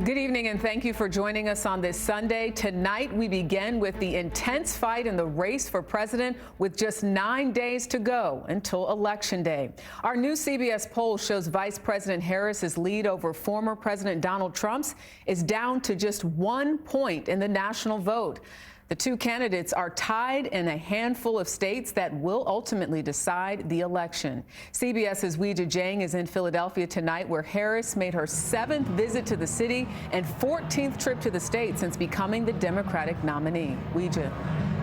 Good evening and thank you for joining us on this Sunday. Tonight we begin with the intense fight in the race for president with just 9 days to go until Election Day. Our new CBS poll shows Vice President Harris's lead over former President Donald Trump's is down to just 1 point in the national vote. The two candidates are tied in a handful of states that will ultimately decide the election. CBS's Weijia Jiang is in Philadelphia tonight, where Harris made her 7th visit to the city and 14th trip to the state since becoming the Democratic nominee. Weijia.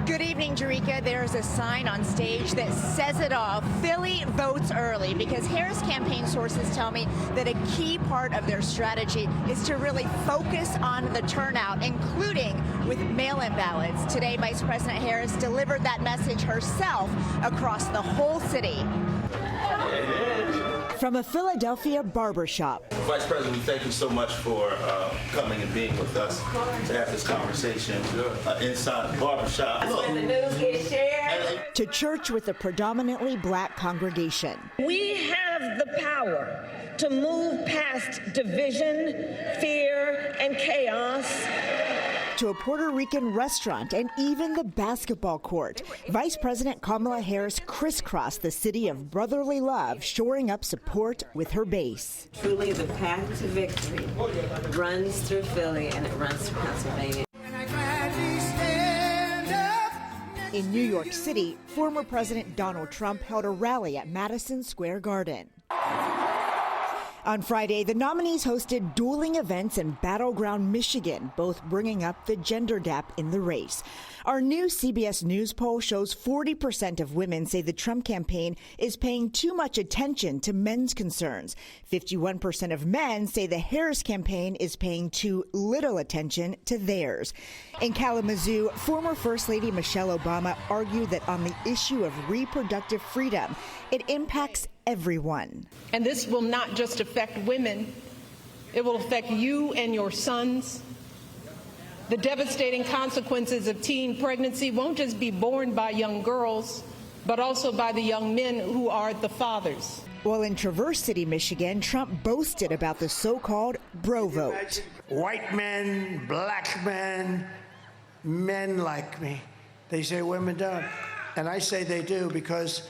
Good evening, Jerika. There's a sign on stage that says it all. Philly votes early, because Harris campaign sources tell me that a key part of their strategy is to really focus on the turnout, including with mail-in ballots. Today, Vice President Harris delivered that message herself across the whole city. From a Philadelphia barbershop. Vice President, we thank you so much for coming and being with us to have this conversation inside the barbershop. That's when the news gets shared. To church with a predominantly black congregation. We have the power to move past division, fear, and chaos. To a Puerto Rican restaurant and even the basketball court. Vice President Kamala Harris crisscrossed the city of brotherly love, shoring up support with her base. Truly, the path to victory runs through Philly and it runs through Pennsylvania. In New York City, former President Donald Trump held a rally at Madison Square Garden. On Friday, the nominees hosted dueling events in battleground Michigan, both bringing up the gender gap in the race. Our new CBS News poll shows 40% of women say the Trump campaign is paying too much attention to men's concerns. 51% of men say the Harris campaign is paying too little attention to theirs. In Kalamazoo, former First Lady Michelle Obama argued that on the issue of reproductive freedom, it impacts everyone. And this will not just affect women, it will affect you and your sons. The devastating consequences of teen pregnancy won't just be borne by young girls, but also by the young men who are the fathers. While in Traverse City, Michigan, Trump boasted about the so-called bro vote. White men, black men, men like me. They say women don't. And I say they do because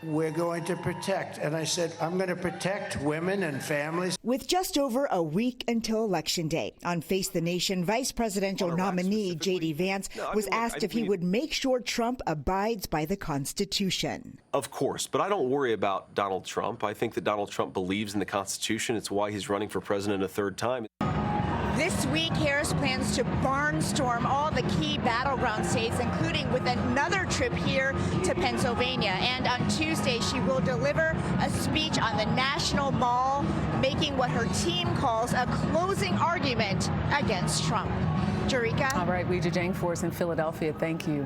we're going to protect. And I said, I'm going to protect women and families. With just over a week until Election Day, on Face the Nation, Vice Presidential nominee J.D. Vance was asked if he would make sure Trump abides by the Constitution. Of course, but I don't worry about Donald Trump. I think that Donald Trump believes in the Constitution. It's why he's running for president a third time. This week, Harris plans to barnstorm all the key battleground states, including with another trip here to Pennsylvania. And on Tuesday, she will deliver a speech on the National Mall, making what her team calls a closing argument against Trump. Jerika? All right, Weijia Jiang for us in Philadelphia. Thank you.